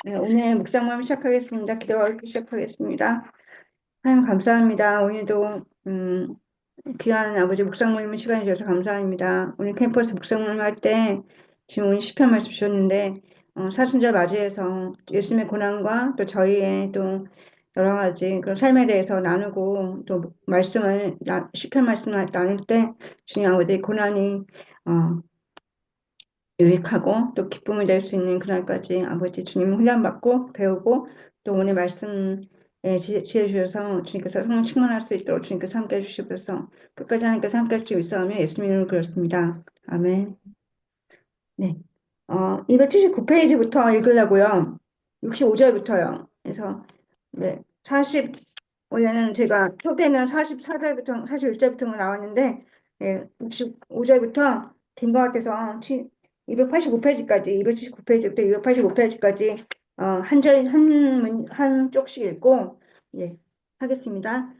네, 오늘 묵상을 시작하겠습니다. 기도하기 시작하겠습니다. 하나님 감사합니다. 오늘도 귀한 아버지 묵상 모임 시간이 주셔서 감사합니다. 오늘 캠퍼스 묵상 모임 할 때 지금 오늘 시편 말씀 주셨는데 사순절 맞이해서 예수님의 고난과 또 저희의 또 여러 가지 그런 삶에 대해서 나누고 또 시편 말씀을 나눌 때 주님 아버지 고난이 어, 유익하고 또 기쁨이 될 수 있는 그날까지 아버지 주님 훈련받고 배우고 또 오늘 말씀에 지혜 주셔서 주님께서 성령 충만할 수 있도록 주님께서 함께 해주시고서 끝까지 하나님께서 함께 해주시고 있사오며 예수님 이름으로 그렇습니다. 아멘. 네. 279페이지부터 읽으려고요. 65절부터요. 그래서 네, 원래는 제가 표기에는 44절부터 41절부터 나왔는데 65절부터 긴 것 같아서 285페이지까지 279페이지부터 285페이지까지 한 쪽씩 읽고 예, 하겠습니다.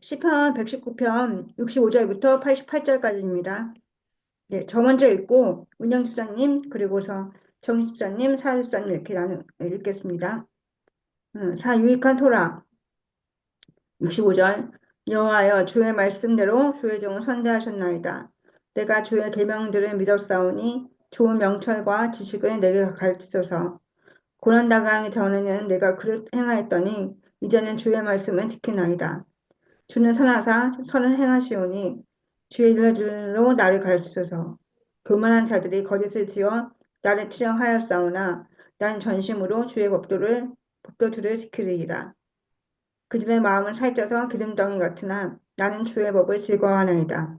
시편 119편 65절부터 88절까지입니다. 네, 저 먼저 읽고 운영 집사님 그리고서 정 집사님, 사 집사님 이렇게 나누 읽겠습니다. 유익한 토라 65절 여호와여 주의 말씀대로 주의 종을 선대하셨나이다. 내가 주의 계명들을 믿었사오니 좋은 명철과 지식을 내게 가르치소서. 고난당하기 전에는 내가 그릇 행하였더니 이제는 주의 말씀을 지키나이다. 주는 선하사 선을 행하시오니 주의 일들로 나를 가르치소서. 교만한 자들이 거짓을 지어 나를 치려하였사오나 난 전심으로 주의 법도들을 지키리이다. 그들의 마음은 살쪄서 기름덩이 같으나 나는 주의 법을 즐거워하나이다.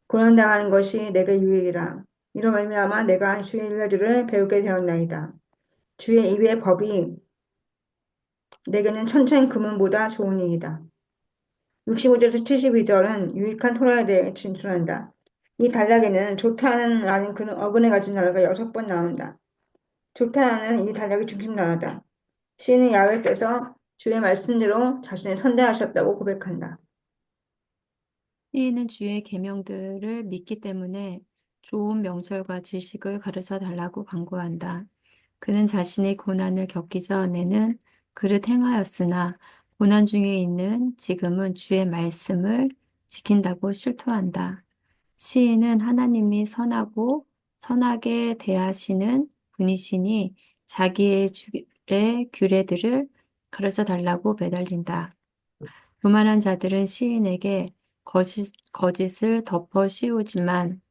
고난당하는 것이 내게 유익이라. 이로 말미암아 내가 주의 일들을 배우게 되었나이다. 주의 입의 법이 내게는 천천 금은보다 좋으니이다. 65절에서 72절은 유익한 토라에 대해 진술한다. 이 단락에는 좋다는 그런 어근에 가진 단어가 6번 나온다. 좋다는 이 단락의 중심 단어다. 시인은 야훼께서 주의 말씀대로 자신을 선대하셨다고 고백한다. 시인은 주의 계명들을 믿기 때문에 좋은 명철과 지식을 가르쳐 달라고 간구한다. 그는 자신의 고난을 겪기 전에는 그릇 행하였으나 고난 중에 있는 지금은 주의 말씀을 지킨다고 실토한다. 시인은 하나님이 선하고 선하게 대하시는 분이시니 자기의 주의 규례들을 가르쳐 달라고 매달린다. 교만한 자들은 시인에게 거짓을 덮어 씌우지만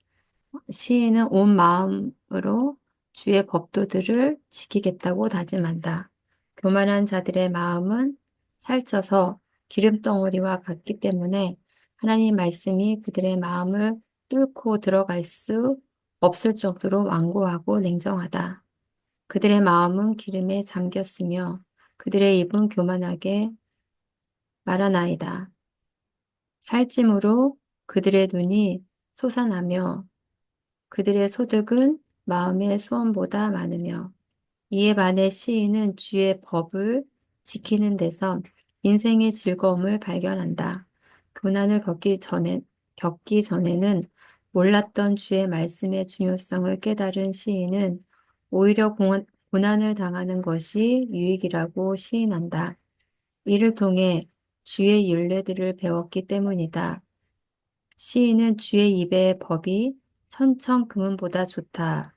시인은 온 마음으로 주의 법도들을 지키겠다고 다짐한다. 교만한 자들의 마음은 살쪄서 기름덩어리와 같기 때문에 하나님 말씀이 그들의 마음을 뚫고 들어갈 수 없을 정도로 완고하고 냉정하다. 그들의 마음은 기름에 잠겼으며 그들의 입은 교만하게 말하나이다. 살찜으로 그들의 눈이 솟아나며 그들의 소득은 마음의 소원보다 많으며 이에 반해 시인은 주의 법을 지키는 데서 인생의 즐거움을 발견한다. 고난을 겪기 전에는 몰랐던 주의 말씀의 중요성을 깨달은 시인은 오히려 고난을 당하는 것이 유익이라고 시인한다. 이를 통해 주의 율례들을 배웠기 때문이다. 시인은 주의 입의 법이 천청 금은보다 좋다고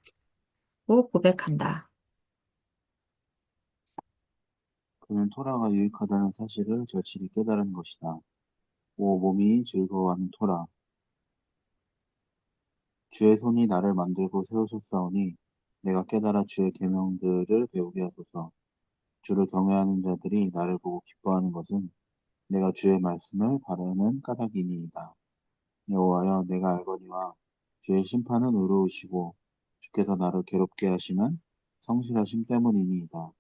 고백한다. 그는 토라가 유익하다는 사실을 절실히 깨달은 것이다. 오 몸이 즐거워하는 토라. 주의 손이 나를 만들고 세우셨사오니 내가 깨달아 주의 계명들을 배우게 하소서. 주를 경외하는 자들이 나를 보고 기뻐하는 것은 내가 주의 말씀을 바라는 까닭이니이다. 여호와여 내가 알거니와 주의 심판은 의로우시고 주께서 나를 괴롭게 하시는 성실하심 때문이니이다.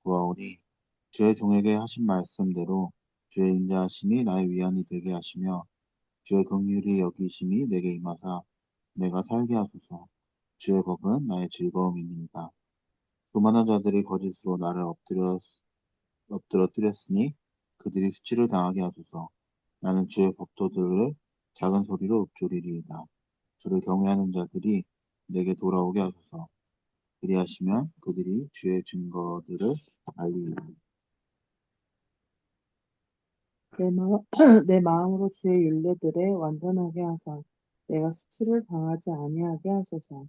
구하오니 주의 종에게 하신 말씀대로 주의 인자하심이 나의 위안이 되게 하시며 주의 긍휼히 여기심이 내게 임하사 내가 살게 하소서. 주의 법은 나의 즐거움이니이다. 교만한 자들이 거짓으로 나를 엎드러뜨렸으니 그들이 수치를 당하게 하소서. 나는 주의 법도들을 작은 소리로 읊조리리이다. 주를 경외하는 자들이 내게 돌아오게 하소서. 그리하시면 그들이 주의 증거들을 알리리라. 내 마음으로 주의 율례들에 완전하게 하사 내가 수치를 당하지 아니하게 하소서.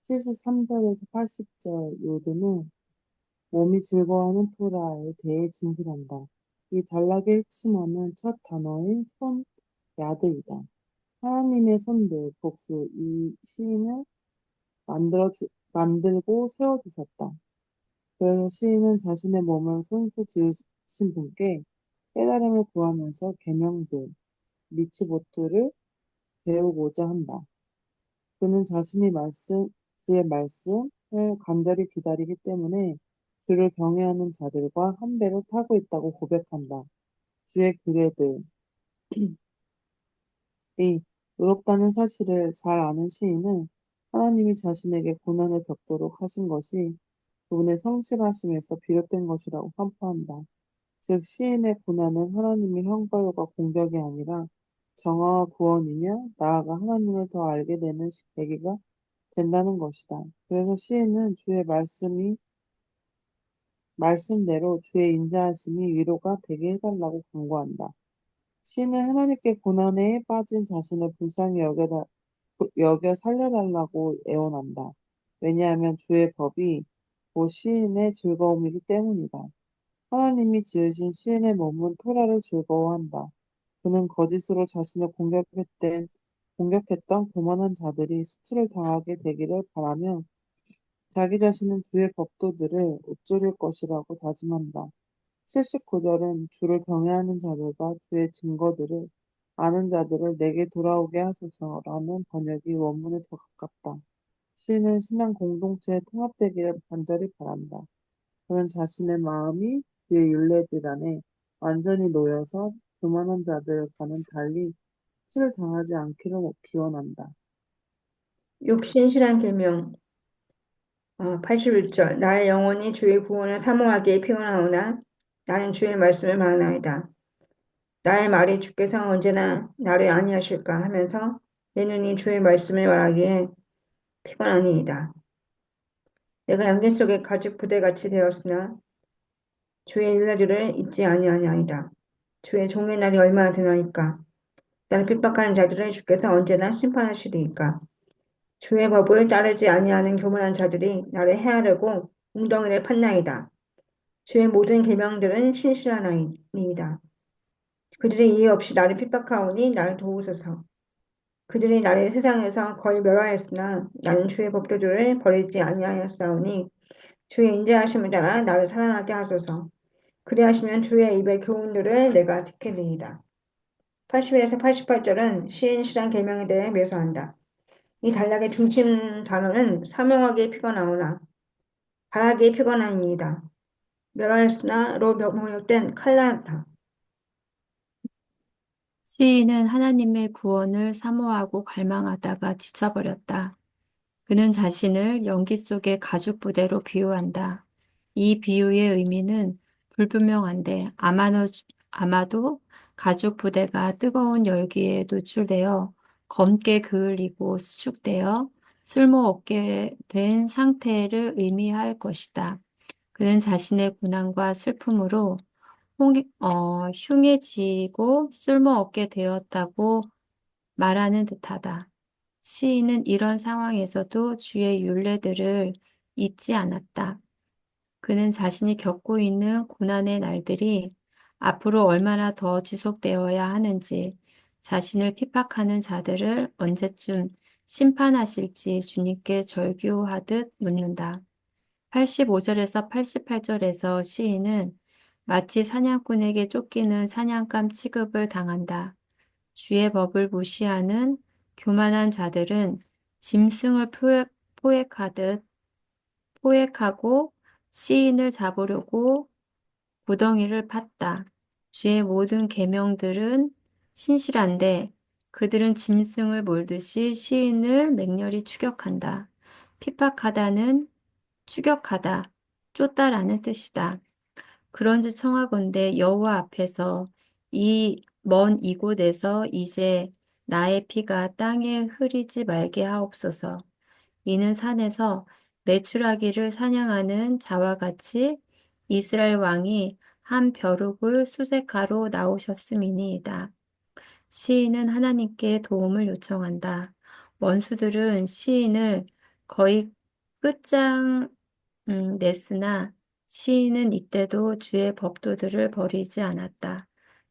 73절에서 80절 요드는 몸이 즐거워하는 토라에 대해 진술한다. 이 단락의 핵심어는 첫 단어인 손, 야드이다. 하나님의 손들, 복수, 이 시인을 만들고 세워주셨다. 그래서 시인은 자신의 몸을 손수 지으신 분께 깨달음을 구하면서 계명들, 미츠보트를 배우고자 한다. 그는 주의 말씀을 간절히 기다리기 때문에 주를 경외하는 자들과 한 배로 타고 있다고 고백한다. 주의 규례들이 의롭다는 사실을 잘 아는 시인은 하나님이 자신에게 고난을 겪도록 하신 것이 그분의 성실하심에서 비롯된 것이라고 선포한다. 즉 시인의 고난은 하나님의 형벌과 공격이 아니라 정화와 구원이며 나아가 하나님을 더 알게 되는 계기가 된다는 것이다. 그래서 시인은 주의 말씀대로 주의 인자하심이 위로가 되게 해달라고 간구한다. 시인은 하나님께 고난에 빠진 자신을 불쌍히 여겨 살려달라고 애원한다. 왜냐하면 주의 법이 곧 시인의 즐거움이기 때문이다. 하나님이 지으신 시인의 몸은 토라를 즐거워한다. 그는 거짓으로 자신을 공격했던 교만한 자들이 수치를 당하게 되기를 바라며 자기 자신은 주의 법도들을 읊조릴 것이라고 다짐한다. 79절은 주를 경외하는 자들과 주의 증거들을 아는 자들을 내게 돌아오게 하소서라는 번역이 원문에 더 가깝다. 시인은 신앙 공동체에 통합되기를 간절히 바란다. 그는 자신의 마음이 그의 율례들 안에 완전히 놓여서 교만한 자들과는 달리 수치를 당하지 않기를 기원한다. 육신실한 계명 81절 나의 영혼이 주의 구원을 사모하기에 피곤하오나 나는 주의 말씀을 말하나이다. 나의 말이 주께서 언제나 나를 안위하실까 하면서 내 눈이 주의 말씀을 말하기에 피곤하니이다. 내가 양계 속에 가죽 부대같이 되었으나 주의 율례들을 잊지 아니하나이다. 주의 종의 날이 얼마나 되나이까. 나를 핍박하는 자들을 주께서 언제나 심판하시리이까. 주의 법을 따르지 아니하는 교만한 자들이 나를 해하려고 웅덩이를 팠나이다. 주의 모든 계명들은 신실하나이다. 그들이 이해 없이 나를 핍박하오니 나를 도우소서. 그들이 나를 세상에서 거의 멸하였으나 나는 주의 법도들을 버리지 아니하였사오니 주의 인자하심을 따라 나를 살아나게 하소서. 그리하시면 주의 입의 교훈들을 내가 지키리이다. 80일에서 88절은 시인 실한 계명에 대해 묘사한다. 이 단락의 중심 단어는 사명하기에 피곤하오나 바라기에 피곤하니이다. 멸하였으나로 번역된 칼라타. 시인은 하나님의 구원을 사모하고 갈망하다가 지쳐버렸다. 그는 자신을 연기 속의 가죽 부대로 비유한다. 이 비유의 의미는 불분명한데 아마도 가죽 부대가 뜨거운 열기에 노출되어 검게 그을리고 수축되어 쓸모없게 된 상태를 의미할 것이다. 그는 자신의 고난과 슬픔으로 흉해지고 쓸모없게 되었다고 말하는 듯하다. 시인은 이런 상황에서도 주의 율례들을 잊지 않았다. 그는 자신이 겪고 있는 고난의 날들이 앞으로 얼마나 더 지속되어야 하는지, 자신을 핍박하는 자들을 언제쯤 심판하실지 주님께 절규하듯 묻는다. 85절에서 88절에서 시인은 마치 사냥꾼에게 쫓기는 사냥감 취급을 당한다. 주의 법을 무시하는 교만한 자들은 짐승을 포획하듯 포획하고 시인을 잡으려고 구덩이를 팠다. 주의 모든 계명들은 신실한데 그들은 짐승을 몰듯이 시인을 맹렬히 추격한다. 핍박하다는 추격하다, 쫓다라는 뜻이다. 그런지 청하건대 여호와 앞에서 이 먼 이곳에서 이제 나의 피가 땅에 흐리지 말게 하옵소서. 이는 산에서 메추라기를 사냥하는 자와 같이 이스라엘 왕이 한 벼룩을 수색하러 나오셨음이니이다. 시인은 하나님께 도움을 요청한다. 원수들은 시인을 거의 끝장 냈으나 시인은 이때도 주의 법도들을 버리지 않았다.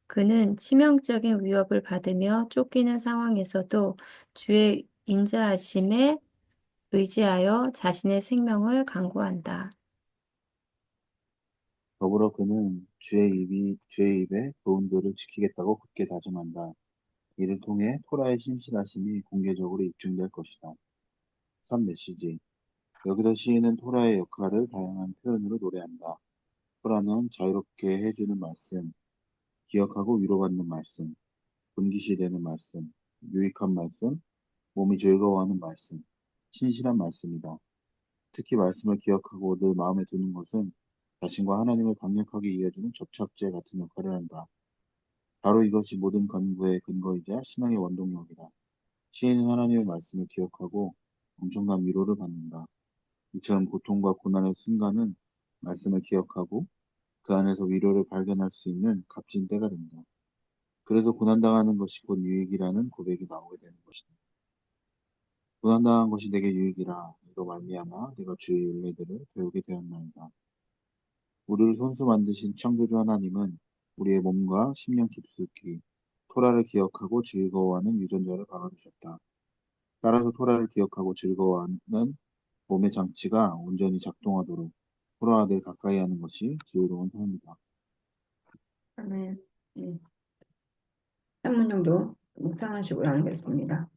그는 치명적인 위협을 받으며 쫓기는 상황에서도 주의 인자하심에 의지하여 자신의 생명을 강구한다. 더불어 그는 주의 입에 교훈들을 지키겠다고 굳게 다짐한다. 이를 통해 토라의 신실하심이 공개적으로 입증될 것이다. 3. 메시지. 여기서 시인은 토라의 역할을 다양한 표현으로 노래한다. 토라는 자유롭게 해주는 말씀, 기억하고 위로받는 말씀, 금기시 되는 말씀, 유익한 말씀, 몸이 즐거워하는 말씀, 신실한 말씀이다. 특히 말씀을 기억하고 늘 마음에 두는 것은 자신과 하나님을 강력하게 이어주는 접착제 같은 역할을 한다. 바로 이것이 모든 간구의 근거이자 신앙의 원동력이다. 시인은 하나님의 말씀을 기억하고 엄청난 위로를 받는다. 이처럼 고통과 고난의 순간은 말씀을 기억하고 그 안에서 위로를 발견할 수 있는 값진 때가 된다. 그래서 고난당하는 것이 곧 유익이라는 고백이 나오게 되는 것이다. 고난당한 것이 내게 유익이라 이로 말미암아 내가 주의 윤례들을 배우게 되었나이다. 우리를 손수 만드신 창조주 하나님은 우리의 몸과 심령 깊숙이 토라를 기억하고 즐거워하는 유전자를 박아주셨다. 따라서 토라를 기억하고 즐거워하는 몸의 장치가 온전히 작동하도록 토라와 늘 가까이 하는 것이 지혜로운 삶이다. 아멘. 예. 3분 정도 묵상하시고 나누겠습니다.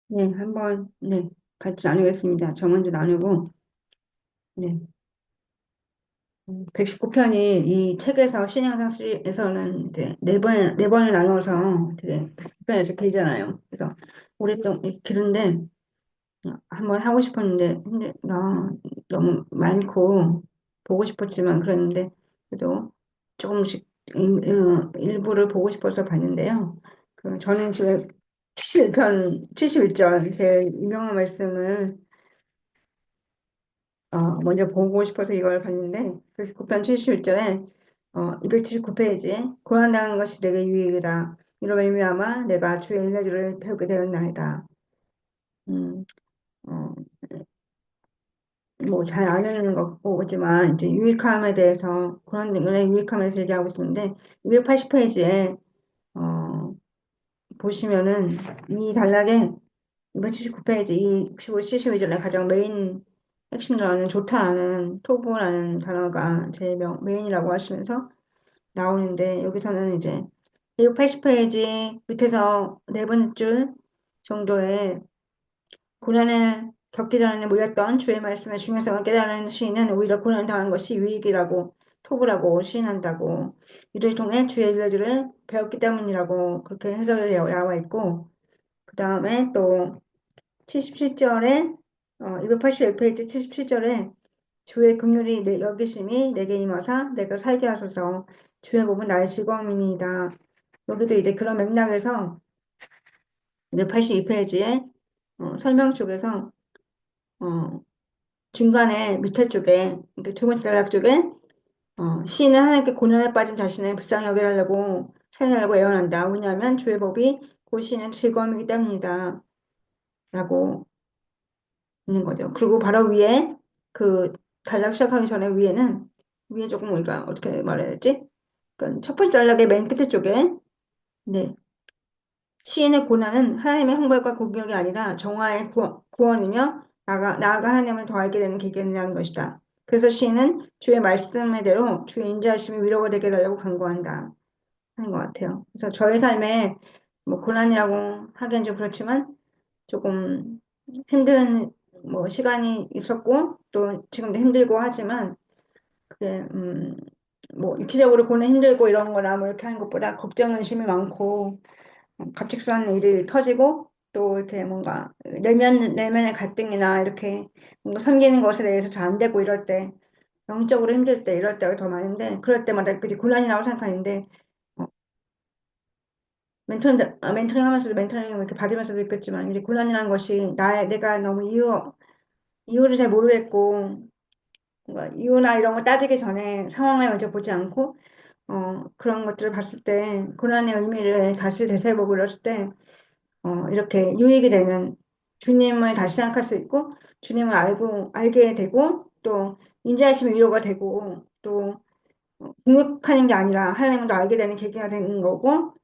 네, 한번, 네, 같이 나누겠습니다. 저 먼저 나누고, 네. 119편이 이 책에서 신약성서에서는 이제 네 번을 나누어서 되게 119편에서 길잖아요. 그래서 오랫동안 길은데 한번 하고 싶었는데 너무 많고 보고 싶었지만 그랬는데 그래도 조금씩 일부를 보고 싶어서 봤는데요. 저는 지금 71편, 71절 제일 유명한 말씀을 먼저 보고 싶어서 이걸 봤는데 9편 71절에 279페이지에 고난당한 것이 내게 유익이라 이로 말미암아 내가 주의 일러주를 배우게 되었나이다. 음, 어, 뭐 잘 아는 거지만 이제 유익함에 대해서 고난의 유익함에 대해서 얘기하고 있는데 280페이지에 보시면은 이 단락에 279페이지 이 65, 72절에 가장 메인 핵심 단어는 좋다라는 토부라는 단어가 제일 메인이라고 하시면서 나오는데 여기서는 이제 280페이지 밑에서 네 번째 줄 정도의 고난을 겪기 전에 모였던 주의 말씀의 중요성을 깨달은 시인은 오히려 고난 당한 것이 유익이라고 토부라고 시인한다고 이를 통해 주의 일들을 배웠기 때문이라고 그렇게 해석이 나와 있고 그 다음에 또 77절에 281페이지 77절에 주의 긍휼이 여기심이 내게 임하사 내가 살게 하소서 주의 몸은 나의 즐거움이니이다. 여기도 이제 그런 맥락에서 282페이지에 설명 쪽에서 어, 중간에 밑에 쪽에 이렇게 두 번째 단락 쪽에 시인은 하나님께 고난에 빠진 자신을 불쌍히 여기려고 살려고 애원한다. 왜냐하면 주의 법이 곧 시인의 즐거움이기 때문이다. 라고 있는 거죠. 그리고 바로 위에 그 단락 시작하기 전에 위에 조금 우리가 어떻게 말해야 되지? 그러니까 첫 번째 단락의 맨 끝에 쪽에 네. 시인의 고난은 하나님의 형벌과 공격이 아니라 정화의 구원이며 나아가 하나님을 더 알게 되는 계기라는 것이다. 그래서 시인은 주의 말씀대로 주의 인자하심이 위로가 되게 하려고 간구한다 하는 것 같아요. 그래서 저의 삶에 뭐 고난이라고 하기엔 좀 그렇지만 조금 힘든 뭐 시간이 있었고 또 지금도 힘들고 하지만 그게 뭐 육체적으로 고난 힘들고 이런 거나 뭐 이렇게 하는 것보다 걱정 의심이 많고 갑작스러운 일이 터지고 또 이렇게 뭔가 내면의 갈등이나 이렇게 뭔가 섬기는 것에 대해서 잘 안 되고 이럴 때 영적으로 힘들 때 이럴 때가 더 많은데 그럴 때마다 그게 고난이라고 생각하는데 어, 멘토링 하면서도 멘토링을 이렇게 받으면서도 있겠지만 이제 고난이라는 것이 내가 너무 이유를 잘 모르겠고 뭔가 이유나 이런 걸 따지기 전에 상황을 먼저 보지 않고 그런 것들을 봤을 때 고난의 의미를 다시 되새겨 보렸을 때 이렇게 유익이 되는 주님을 다시 생각할 수 있고 주님을 알게 되고 또 인자하심의 위로가 되고 또 공격하는 게 아니라 하나님을 더 알게 되는 계기가 되는 거고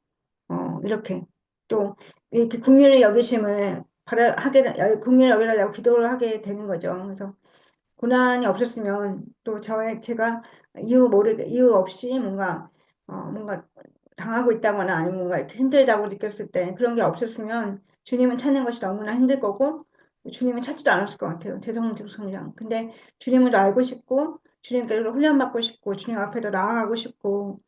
이렇게 또 이렇게 긍휼히 여기심을 긍휼히 여기려고 기도를 하게 되는 거죠. 그래서 고난이 없었으면 또 제가 이유 없이 뭔가 당하고 있다거나 아니면 뭔가 이렇게 힘들다고 느꼈을 때 그런 게 없었으면 주님은 찾는 것이 너무나 힘들 거고 주님은 찾지도 않았을 것 같아요. 성장. 근데 주님을 더 알고 싶고 주님께로 훈련받고 싶고 주님 앞에도 나아가고 싶고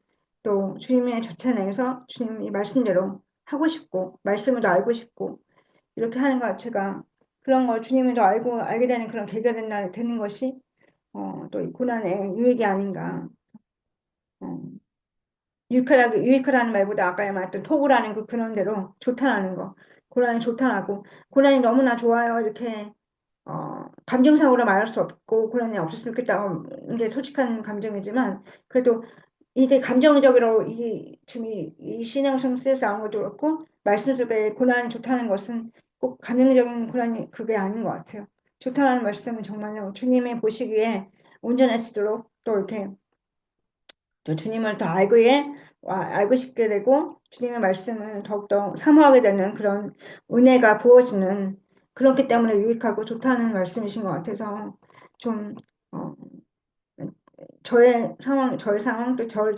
또 주님의 자체 내에서 주님이 말씀대로 하고 싶고 말씀을 더 알고 싶고 이렇게 하는 것 자체가 그런 걸 주님을 더 알게 되는 그런 계기가 되는 것이 또 이 고난의 유익이 아닌가. 어, 유익하라는 말보다 아까 말했던 토구라는 그 근원대로 좋다라는 거. 고난이 좋다라고. 고난이 너무나 좋아요. 이렇게, 감정상으로 말할 수 없고, 고난이 없었으면 좋겠다는 게 솔직한 감정이지만, 그래도 이게 감정적으로 지금 이 신앙 성수에서 나온 것도 그렇고, 말씀 속에 고난이 좋다는 것은 꼭 감정적인 고난이 그게 아닌 것 같아요. 좋다는 말씀은 정말로 주님의 보시기에 온전해지도록 또 이렇게 또 주님을 더 알고 싶게 되고 주님의 말씀을 더욱더 사모하게 되는 그런 은혜가 부어지는 그렇기 때문에 유익하고 좋다는 말씀이신 것 같아서 좀 어, 저의 상황, 또 저를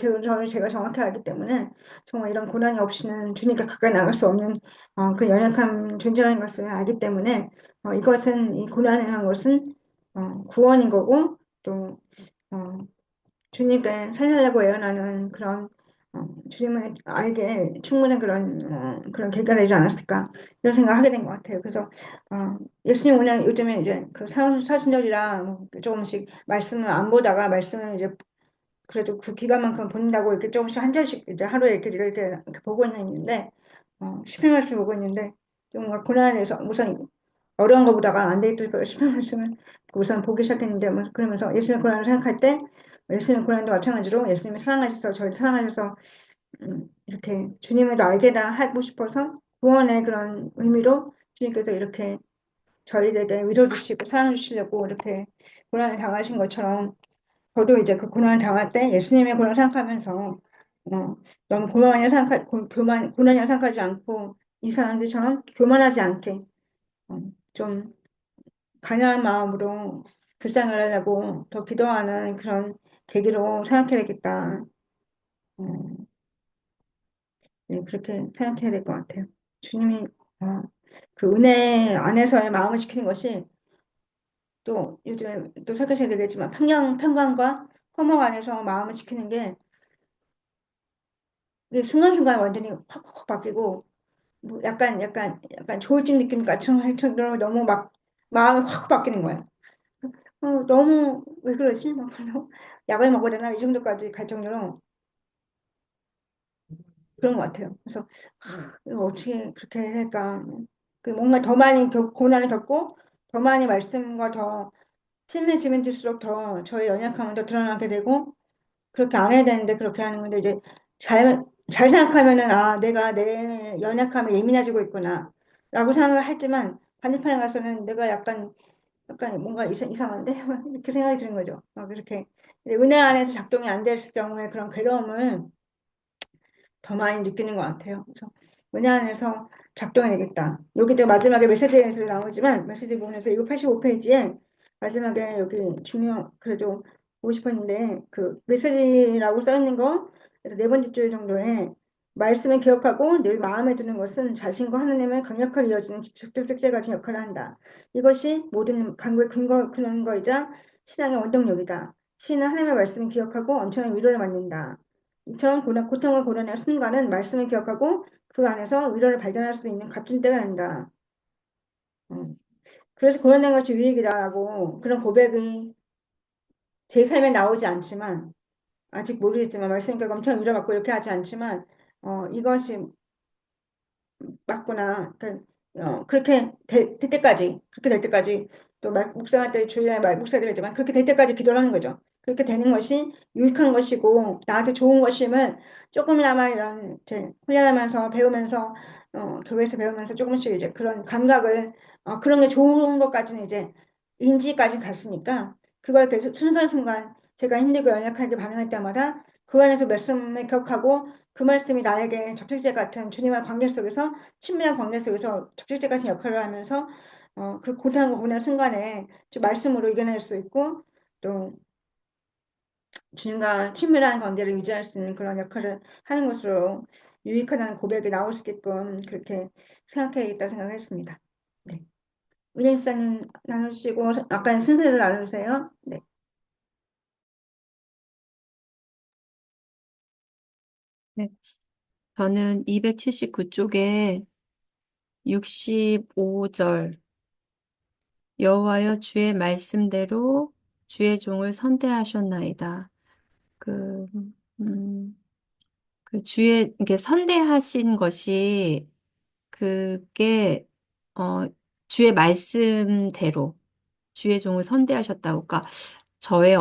제가 정확히 알기 때문에 정말 이런 고난이 없이는 주님께 가까이 나갈 수 없는 그 연약한 존재라는 것을 알기 때문에 이 고난이라는 것은 구원인 거고 또 어, 주님께 살려고 애원하는 그런 주님을 알게 충분한 그런 계기가 되지 않았을까 이런 생각을 하게 된 것 같아요. 그래서 예수님 오늘 요즘에 이제 그 사순절이라 조금씩 말씀을 안 보다가 말씀을 이제 그래도 그 기간만큼 본다고 이렇게 조금씩 한 절씩 이제 하루에 이렇게 보고 있는데 10편 말씀 보고 있는데 좀 뭔가 고난에서 우선 어려운 거보다가 안 되겠다 싶은 말씀을 우선 보기 시작했는데 그러면서 예수님의 고난을 생각할 때 예수님의 고난도 마찬가지로 예수님이 사랑하셔서 저희를 사랑하셔서 이렇게 주님을 더 알게나 하고 싶어서 구원의 그런 의미로 주님께서 이렇게 저희에게 위로 주시고 사랑 주시려고 이렇게 고난을 당하신 것처럼 저도 이제 그 고난을 당할 때 예수님의 고난을 생각하면서 너무 고난이라 생각하지 않고 이 사람들처럼 교만하지 않게 좀 간절한 마음으로 불쌍을 하려고 더 기도하는 그런 계기로 생각해야 되겠다. 어, 네, 그렇게 생각해야 될 것 같아요. 주님이 그 은혜 안에서의 마음을 지키는 것이 또 요즘 또 설교시에 되겠지만 평강과 허목 안에서 마음을 지키는 게 이게 순간순간 완전히 확 바뀌고 뭐 약간 조울증 느낌 같은 할 정도로 너무 막 마음이 확 바뀌는 거예요. 너무 왜 그러지? 막 그래서 약을 먹어야 되나 이 정도까지 갈 정도로 그런 것 같아요. 그래서 이거 어떻게 그렇게 할까? 그 뭔가 더 많이 고난을 겪고 더 많이 말씀과 더 친해지면 질수록 더 저의 연약함은 더 드러나게 되고 그렇게 안 해야 되는데 그렇게 하는 건데 이제 잘 생각하면은 내가 내 연약함에 예민해지고 있구나 라고 생각을 했지만 반대편에 가서는 내가 약간 뭔가 이상한데 이렇게 생각이 드는 거죠. 막 이렇게 은혜 안에서 작동이 안 됐을 경우에 그런 괴로움을 더 많이 느끼는 것 같아요. 그래서 은혜 안에서 작동해야 되겠다. 여기도 마지막에 메시지에서 나오지만 메시지 부분에서 285페이지에 마지막에 여기 그래도 보고 싶었는데 그 메시지라고 써 있는 거 그래서 네 번째 줄 정도에 말씀을 기억하고 늘 마음에 드는 것은 자신과 하나님의 강력하게 이어지는 직접적 색채 같은 역할을 한다. 이것이 모든 강구의 근거이자 신앙의 원동력이다. 신은 하나님의 말씀을 기억하고 엄청난 위로를 받는다. 이처럼 고통과 고난의 순간은 말씀을 기억하고 그 안에서 위로를 발견할 수 있는 값진 때가 된다. 음. 그래서 고난된 것이 유익이다라고 그런 고백이 제 삶에 나오지 않지만 아직 모르겠지만 말씀과 엄청 위로받고 이렇게 하지 않지만 이것이 맞구나. 그렇게 될 때까지 또 묵상할 때 주일날 묵상되지만 그렇게 될 때까지 기도를 하는 거죠. 그렇게 되는 것이 유익한 것이고 나한테 좋은 것임을 조금이나마 이런 이제 훈련하면서 배우면서 교회에서 배우면서 조금씩 이제 그런 감각을 그런 게 좋은 것까지는 이제 인지까지 갔으니까 그걸 계속 순간순간 제가 힘들고 연약하게 반응할 때마다 그 안에서 말씀을 기억하고 그 말씀이 나에게 접촉제 같은 주님과의 관계 속에서 친밀한 관계 속에서 접촉제 같은 역할을 하면서 그 고통과 고난 순간에 좀 말씀으로 이겨낼 수 있고 또 주님과 친밀한 관계를 유지할 수 있는 그런 역할을 하는 것으로 유익하다는 고백이 나올 수 있게끔 그렇게 생각해야겠다 생각했습니다. 네. 은혜 집사님 나누시고 아까 순서를 나누세요. 네. 네. 저는 279쪽에 65절 여호와여 주의 말씀대로 주의 종을 선대하셨나이다. 그, 음, 이게 선대하신 것이 그게, 주의 말씀대로 주의 종을 선대하셨다고. 그러니까 저의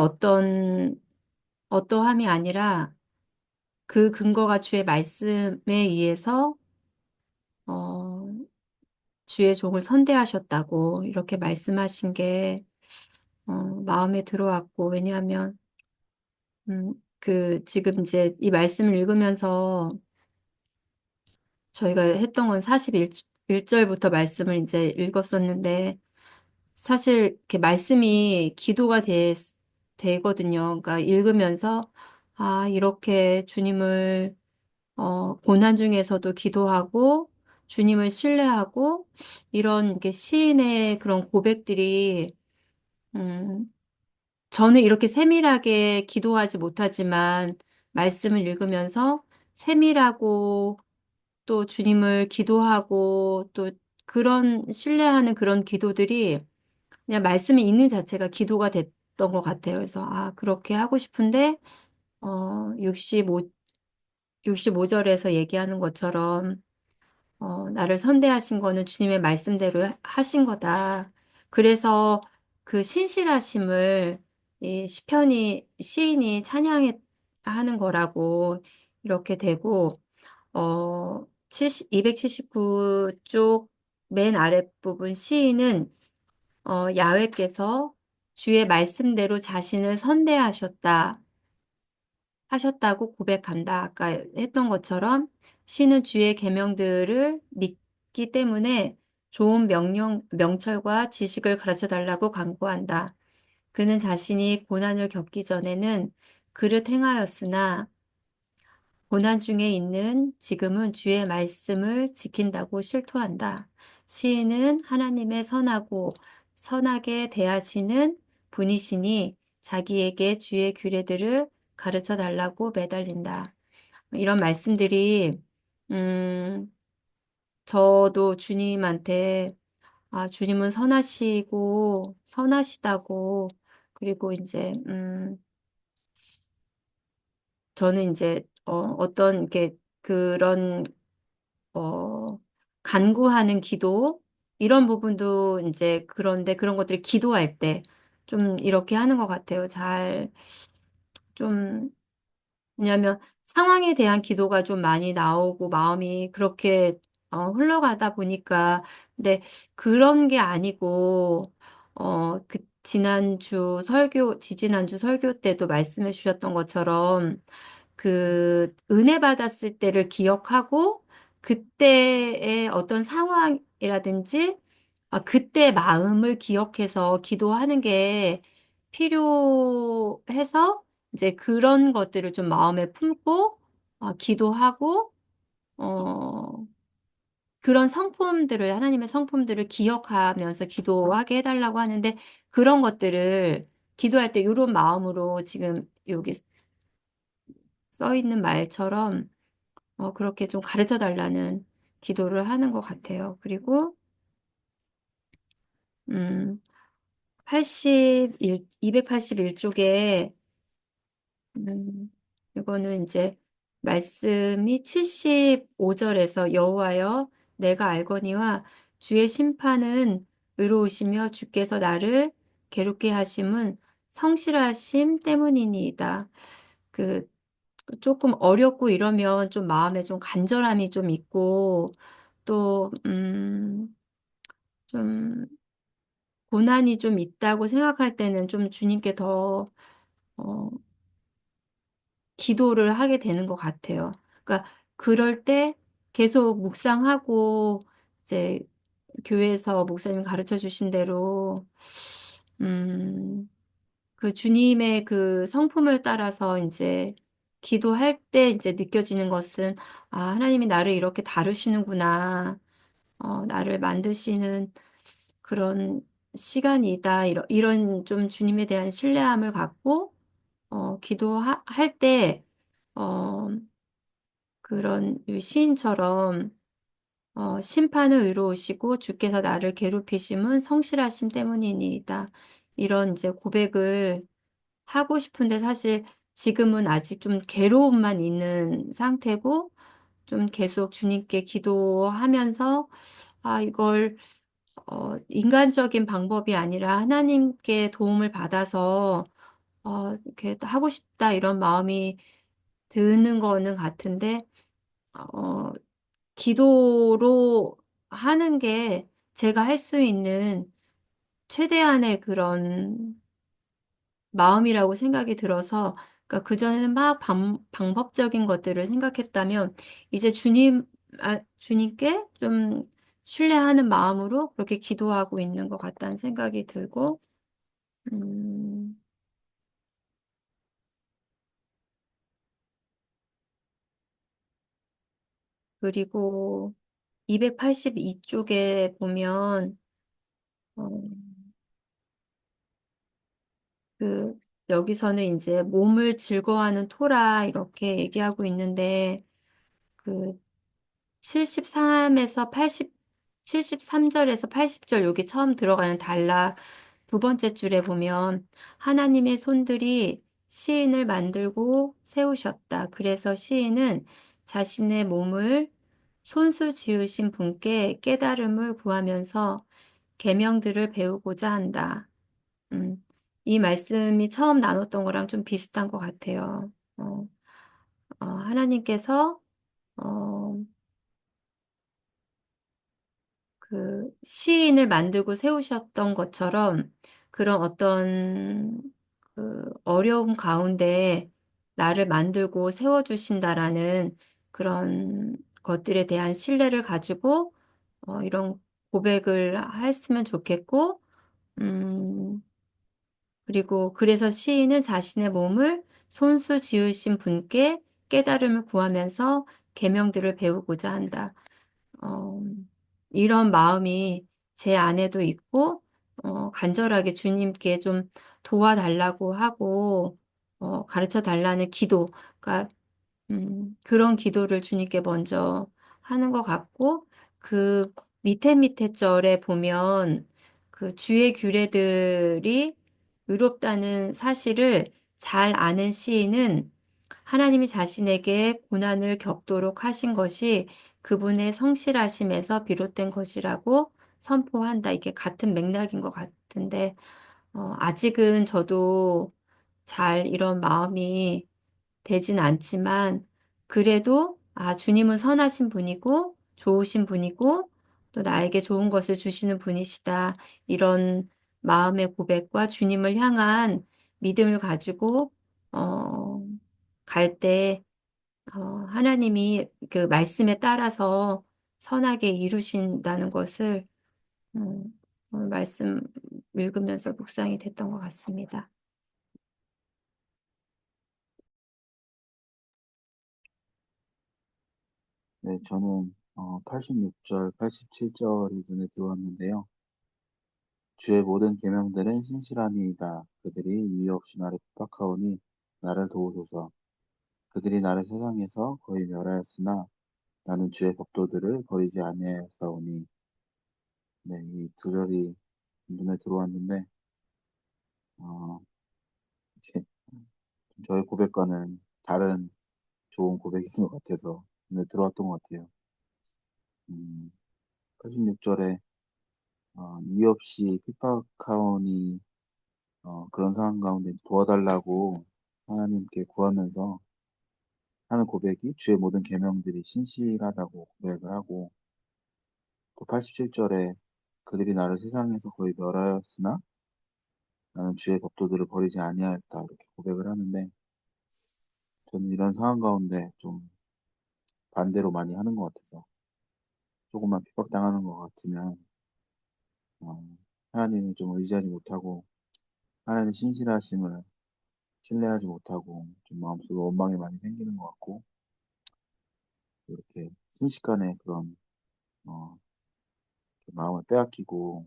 어떠함이 아니라 그 근거가 주의 말씀에 의해서, 어, 주의 종을 선대하셨다고 이렇게 말씀하신 게, 마음에 들어왔고, 왜냐하면, 지금 이제 이 말씀을 읽으면서 저희가 했던 건 41절부터 말씀을 이제 읽었었는데, 사실 이렇게 말씀이 기도가 되거든요. 그러니까 읽으면서 아, 이렇게 주님을 고난 중에서도 기도하고 주님을 신뢰하고 이런 게 시인의 그런 고백들이 음, 저는 이렇게 세밀하게 기도하지 못하지만 말씀을 읽으면서 세밀하고 또 주님을 기도하고 또 그런 신뢰하는 그런 기도들이 그냥 말씀이 있는 자체가 기도가 됐던 것 같아요. 그래서 아, 그렇게 하고 싶은데 65절에서 얘기하는 것처럼 나를 선대하신 거는 주님의 말씀대로 하신 거다. 그래서 그 신실하심을 이 시인이 찬양하는 거라고 이렇게 되고, 279쪽 맨 아랫부분 시인은, 야훼께서 주의 말씀대로 자신을 선대하셨다. 하셨다고 고백한다. 아까 했던 것처럼 신은 주의 계명들을 믿기 때문에 좋은 명철과 지식을 가르쳐 달라고 간구한다. 그는 자신이 고난을 겪기 전에는 그릇 행하였으나 고난 중에 있는 지금은 주의 말씀을 지킨다고 실토한다. 시인은 하나님의 선하고 선하게 대하시는 분이시니 자기에게 주의 규례들을 가르쳐 달라고 매달린다. 이런 말씀들이 음, 저도 주님한테 아, 주님은 선하시고 선하시다고 그리고 이제 저는 이제 어떤 게 그런 어, 간구하는 기도, 이런 부분도 이제 그런데 그런 것들이 기도할 때 좀 이렇게 하는 것 같아요. 좀, 왜냐하면 상황에 대한 기도가 좀 많이 나오고 마음이 그렇게 흘러가다 보니까, 근데 그런 게 아니고, 지지난주 설교 때도 말씀해 주셨던 것처럼 그 은혜 받았을 때를 기억하고 그때의 어떤 상황이라든지 그때 마음을 기억해서 기도하는 게 필요해서 이제 그런 것들을 좀 마음에 품고 기도하고 어, 그런 하나님의 성품들을 기억하면서 기도하게 해달라고 하는데 그런 것들을 기도할 때 이런 마음으로 지금 여기 써 있는 말처럼 그렇게 좀 가르쳐 달라는 기도를 하는 것 같아요. 그리고, 음, 281쪽에, 이거는 이제 말씀이 75절에서 여호와여 내가 알거니와 주의 심판은 의로우시며 주께서 나를 괴롭게 하심은 성실하심 때문이니이다. 그 조금 어렵고 이러면 좀 마음에 좀 간절함이 좀 있고 또, 좀 고난이 좀 있다고 생각할 때는 좀 주님께 더, 어, 기도를 하게 되는 것 같아요. 그러니까 그럴 때 계속 묵상하고 이제 교회에서 목사님 가르쳐 주신 대로, 음, 그 주님의 그 성품을 따라서 이제 기도할 때 이제 느껴지는 것은, 아, 하나님이 나를 이렇게 다루시는구나. 나를 만드시는 그런 시간이다. 이런 좀 주님에 대한 신뢰함을 갖고, 기도할 때, 어, 그런 이 시인처럼, 심판은 의로우시고 주께서 나를 괴롭히심은 성실하심 때문이니이다. 이런 이제 고백을 하고 싶은데 사실 지금은 아직 좀 괴로움만 있는 상태고, 좀 계속 주님께 기도하면서, 아, 이걸 인간적인 방법이 아니라 하나님께 도움을 받아서 이렇게 하고 싶다 이런 마음이 드는 거는 같은데 어, 기도로 하는 게 제가 할 수 있는 최대한의 그런 마음이라고 생각이 들어서 그러니까 그전에는 막 방법적인 것들을 생각했다면 이제 주님께 좀 신뢰하는 마음으로 그렇게 기도하고 있는 것 같다는 생각이 들고 음, 그리고 282쪽에 보면 어, 그 여기서는 이제 몸을 즐거워하는 토라 이렇게 얘기하고 있는데 그 73에서 80, 73절에서 80절 여기 처음 들어가는 단락 두 번째 줄에 보면 하나님의 손들이 시인을 만들고 세우셨다. 그래서 시인은 자신의 몸을 손수 지으신 분께 깨달음을 구하면서 계명들을 배우고자 한다. 음, 이 말씀이 처음 나눴던 거랑 좀 비슷한 것 같아요. 하나님께서 어, 그 시인을 만들고 세우셨던 것처럼 그런 어떤 그 어려움 가운데 나를 만들고 세워주신다라는 그런 것들에 대한 신뢰를 가지고 이런 고백을 했으면 좋겠고, 음, 그리고 그래서 시인은 자신의 몸을 손수 지으신 분께 깨달음을 구하면서 계명들을 배우고자 한다. 어, 이런 마음이 제 안에도 있고, 간절하게 주님께 좀 도와달라고 하고, 가르쳐 달라는 기도, 그러니까, 그런 기도를 주님께 먼저 하는 것 같고, 그 밑에 절에 보면 그 주의 규례들이 의롭다는 사실을 잘 아는 시인은 하나님이 자신에게 고난을 겪도록 하신 것이 그분의 성실하심에서 비롯된 것이라고 선포한다. 이게 같은 맥락인 것 같은데, 아직은 저도 잘 이런 마음이 되진 않지만, 그래도, 주님은 선하신 분이고, 좋으신 분이고, 또 나에게 좋은 것을 주시는 분이시다. 이런 마음의 고백과 주님을 향한 믿음을 가지고, 어, 갈 때, 하나님이 그 말씀에 따라서 선하게 이루신다는 것을, 음, 오늘 말씀 읽으면서 묵상이 됐던 것 같습니다. 네, 저는 86절, 87절이 눈에 들어왔는데요. 주의 모든 계명들은 신실하니이다. 그들이 이유 없이 나를 핍박하오니 나를 도우소서. 그들이 나를 세상에서 거의 멸하였으나 나는 주의 법도들을 버리지 아니하였사오니. 네, 이 두 절이 눈에 들어왔는데 어, 이렇게 저의 고백과는 다른 좋은 고백인 것 같아서 눈에 들어왔던 것 같아요. 86절에 이유 없이 핍박하오니 그런 상황 가운데 도와달라고 하나님께 구하면서 하는 고백이 주의 모든 계명들이 신실하다고 고백을 하고 또 87절에 그들이 나를 세상에서 거의 멸하였으나 나는 주의 법도들을 버리지 아니하였다 이렇게 고백을 하는데 저는 이런 상황 가운데 좀 반대로 많이 하는 것 같아서 조금만 핍박당하는 것 같으면 어, 하나님을 좀 의지하지 못하고 하나님의 신실하심을 신뢰하지 못하고 좀 마음속에 원망이 많이 생기는 것 같고 이렇게 순식간에 그런 어, 마음을 빼앗기고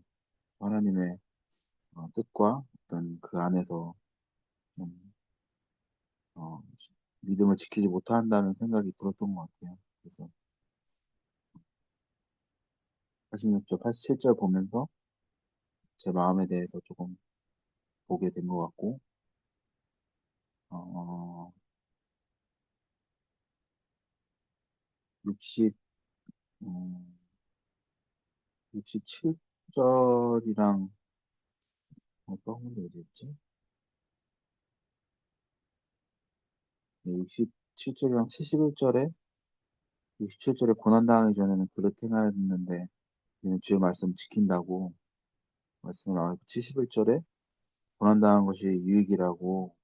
하나님의 뜻과 어떤 그 안에서 좀 어, 믿음을 지키지 못한다는 생각이 들었던 것 같아요. 그래서 86절, 87절 보면서 제 마음에 대해서 조금 보게 된 것 같고, 어, 60, 67절이랑 어떤 건데 어디 있지? 네, 67절이랑 71절에 67절에 고난당하기 전에는 그렇게 행하였는데 이는 주의 말씀 지킨다고 말씀을 나와있고 71절에 고난당한 것이 유익이라고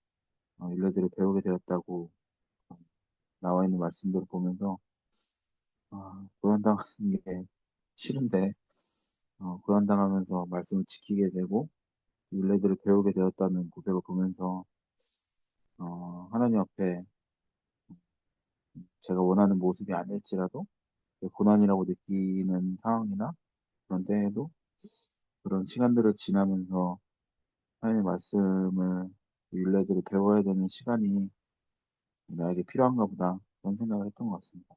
일러들을 배우게 되었다고 나와 있는 말씀들을 보면서 고난당하는 게 싫은데 고난당하면서 말씀을 지키게 되고 윤례들을 배우게 되었다는 고백을 보면서 하나님 앞에 제가 원하는 모습이 아닐지라도 고난이라고 느끼는 상황이나 그런 때에도 그런 시간들을 지나면서 하나님의 말씀을, 율례들을 배워야 되는 시간이 나에게 필요한가 보다 그런 생각을 했던 것 같습니다.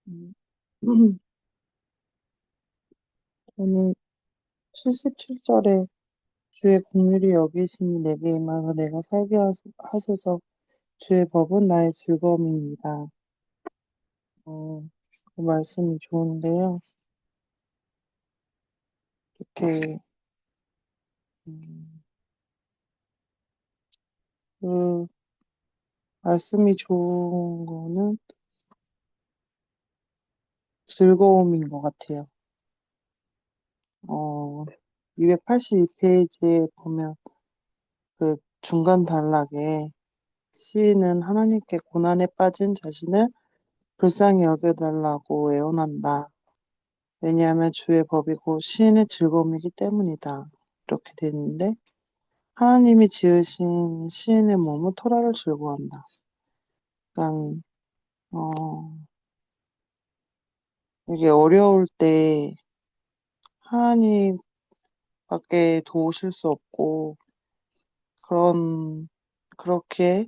음. 저는 77절에 주의 긍휼이 여기시니 내게 임하사 내가 살게 하소서 주의 법은 나의 즐거움입니다. 그 말씀이 좋은데요. 이렇게 음, 그 말씀이 좋은 거는 즐거움인 것 같아요. 282페이지에 보면 그 중간 단락에 시인은 하나님께 고난에 빠진 자신을 불쌍히 여겨달라고 애원한다. 왜냐하면 주의 법이 곧 시인의 즐거움이기 때문이다. 이렇게 돼 있는데 하나님이 지으신 시인의 몸은 토라를 즐거워한다. 그러니까 어, 이게 어려울 때 하나님밖에 도우실 수 없고 그렇게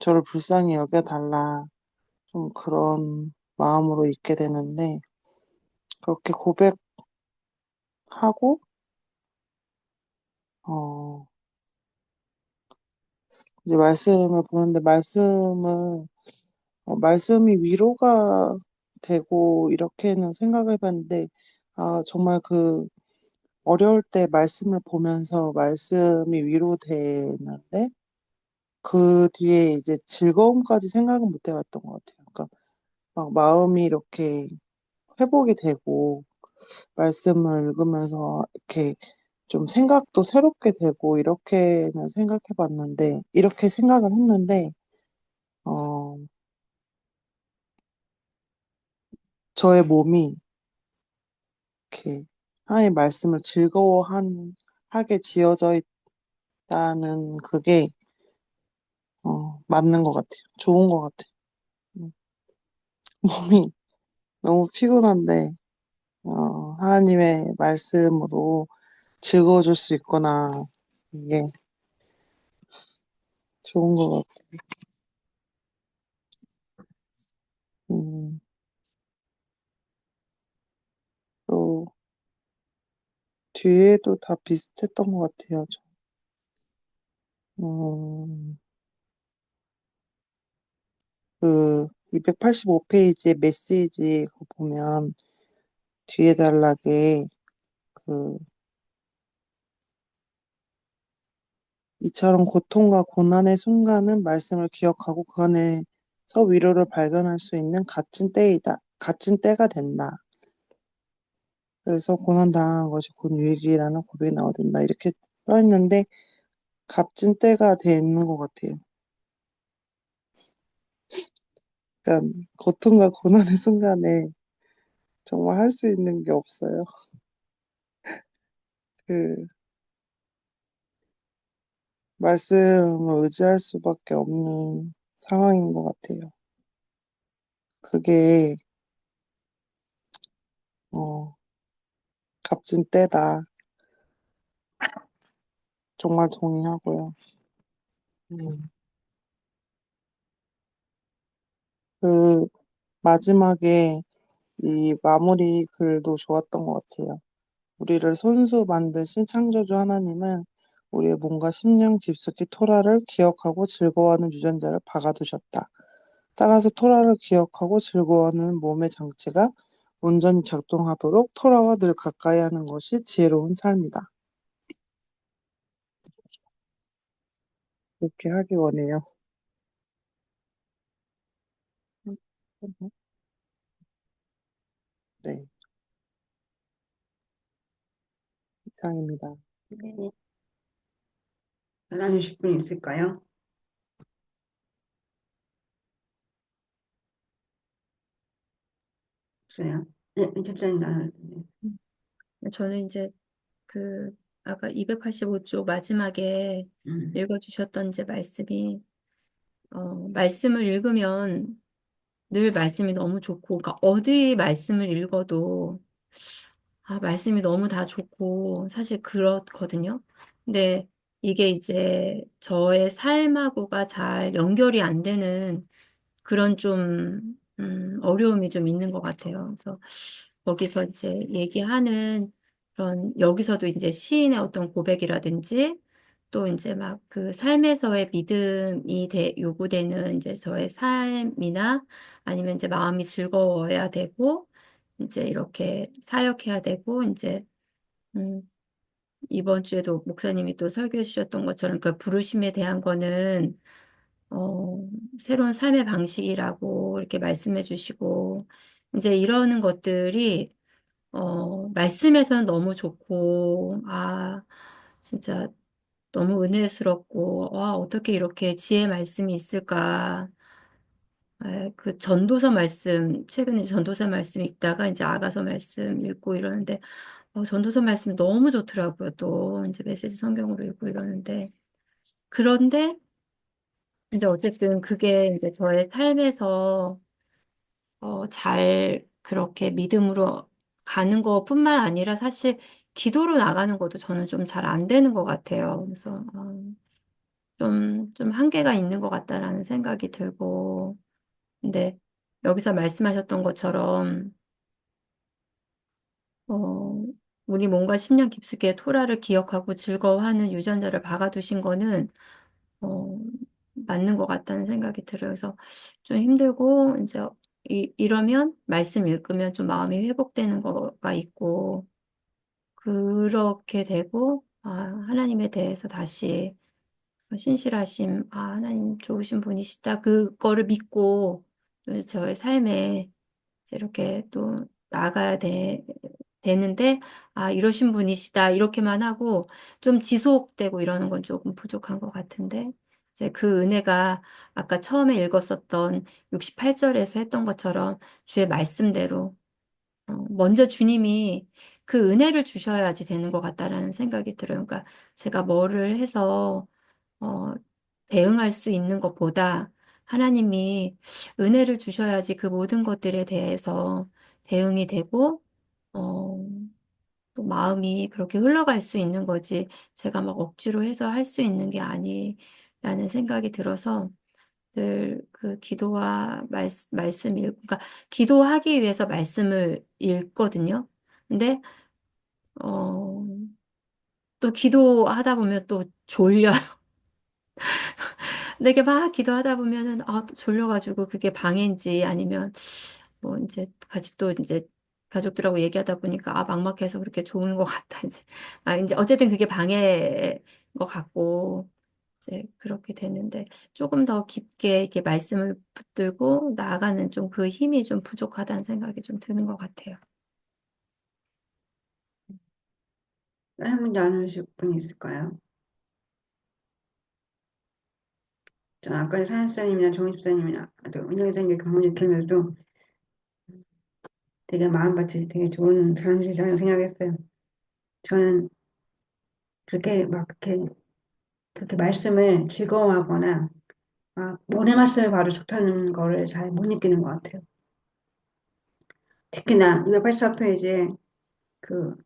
저를 불쌍히 여겨달라. 좀 그런 마음으로 있게 되는데 그렇게 고백하고 어, 이제 말씀을 보는데 말씀이 위로가 되고 이렇게는 생각을 해봤는데 정말 그 어려울 때 말씀을 보면서 말씀이 위로되는데 그 뒤에 이제 즐거움까지 생각은 못 해봤던 것 같아요. 그러니까 막 마음이 이렇게 회복이 되고 말씀을 읽으면서 이렇게 좀 생각도 새롭게 되고 이렇게는 생각해봤는데 이렇게 생각을 했는데 어, 저의 몸이 이렇게 하나님의 말씀을 하게 지어져 있다는 그게 맞는 것 같아요. 좋은 것 같아요. 음, 몸이 너무 피곤한데 하나님의 말씀으로 즐거워질 수 있구나. 이게 좋은 것 같아요. 음, 또 뒤에도 다 비슷했던 것 같아요. 음, 그 285페이지의 메시지 그거 보면 뒤에 단락에 그 이처럼 고통과 고난의 순간은 말씀을 기억하고 그 안에서 위로를 발견할 수 있는 값진 때가 된다. 그래서 고난 당한 것이 곧 유익이라는 고백이 나오된다. 이렇게 써 있는데 값진 때가 되는 것 같아요. 그러니까 고통과 고난의 순간에 정말 할 수 있는 게 없어요. 그 말씀을 의지할 수밖에 없는 상황인 것 같아요. 그게 어, 값진 때다. 정말 동의하고요. 음. 그 마지막에 이 마무리 글도 좋았던 것 같아요. 우리를 손수 만드신 창조주 하나님은 우리의 몸과 심령 깊숙이 토라를 기억하고 즐거워하는 유전자를 박아두셨다. 따라서 토라를 기억하고 즐거워하는 몸의 장치가 온전히 작동하도록 토라와 늘 가까이 하는 것이 지혜로운 삶이다. 그렇게 하기 원해요. 네, 이상입니다. 네. 나누실 분 있을까요? 없어요. 네, 집사님 나눠. 저는 이제 그 아까 285쪽 마지막에 음. 읽어주셨던 이제 말씀이, 말씀을 읽으면 늘 말씀이 너무 좋고, 그러니까 어디 말씀을 읽어도, 말씀이 너무 다 좋고, 사실 그렇거든요. 근데 이게 이제 저의 삶하고가 잘 연결이 안 되는 그런 좀, 어려움이 좀 있는 것 같아요. 그래서 거기서 이제 얘기하는 그런, 여기서도 이제 시인의 어떤 고백이라든지, 또 이제 막 그 삶에서의 믿음이 요구되는 이제 저의 삶이나 아니면 이제 마음이 즐거워야 되고, 이제 이렇게 사역해야 되고, 이제, 음, 이번 주에도 목사님이 또 설교해 주셨던 것처럼 그 부르심에 대한 거는 어, 새로운 삶의 방식이라고 이렇게 말씀해 주시고, 이제 이러는 것들이, 말씀에서는 너무 좋고, 진짜 너무 은혜스럽고, 와, 어떻게 이렇게 지혜 말씀이 있을까. 그 전도서 말씀, 최근에 전도서 말씀 읽다가 이제 아가서 말씀 읽고 이러는데, 전도서 말씀 너무 좋더라고요. 또 이제 메시지 성경으로 읽고 이러는데. 그런데 이제 어쨌든 그게 이제 저의 삶에서 잘 그렇게 믿음으로 가는 것뿐만 아니라 사실 기도로 나가는 것도 저는 좀 잘 안 되는 것 같아요. 그래서 좀 한계가 있는 것 같다라는 생각이 들고, 근데 여기서 말씀하셨던 것처럼 어, 우리 뭔가 10년 깊숙이 토라를 기억하고 즐거워하는 유전자를 박아두신 거는 어, 맞는 것 같다는 생각이 들어요. 그래서 좀 힘들고, 이제 이러면 말씀 읽으면 좀 마음이 회복되는 거가 있고, 그렇게 되고, 하나님에 대해서 다시 신실하심, 하나님 좋으신 분이시다. 그거를 믿고, 또 저의 삶에 이제 이렇게 또 나아가야 되는데, 이러신 분이시다. 이렇게만 하고 좀 지속되고 이러는 건 조금 부족한 것 같은데, 이제 그 은혜가 아까 처음에 읽었었던 68절에서 했던 것처럼 주의 말씀대로, 먼저 주님이 그 은혜를 주셔야지 되는 것 같다라는 생각이 들어요. 그러니까 제가 뭐를 해서, 어, 대응할 수 있는 것보다 하나님이 은혜를 주셔야지 그 모든 것들에 대해서 대응이 되고, 어, 또 마음이 그렇게 흘러갈 수 있는 거지, 제가 막 억지로 해서 할 수 있는 게 아니라는 생각이 들어서 늘 그 기도와 말씀 그러니까 기도하기 위해서 말씀을 읽거든요. 근데, 어, 또 기도하다 보면 또 졸려요. 내게 막 기도하다 보면은 또 졸려가지고 그게 방해인지 아니면 뭐 이제 같이 또 이제 가족들하고 얘기하다 보니까 막막해서 그렇게 좋은 것 같다 이제 이제 어쨌든 그게 방해인 것 같고 이제 그렇게 되는데 조금 더 깊게 이렇게 말씀을 붙들고 나아가는 좀 그 힘이 좀 부족하다는 생각이 좀 드는 것 같아요. 다른 문제 안 하실 분 있을까요? 저 아까 사연사님이나 정집사님이나 또 은영사님 강원이 들면서도 되게 마음밭이 되게 좋은 사람들이라는 생각했어요. 저는 그렇게 말씀을 즐거워하거나 오래 말씀을 봐도 좋다는 거를 잘 못 느끼는 것 같아요. 특히나 284페이지에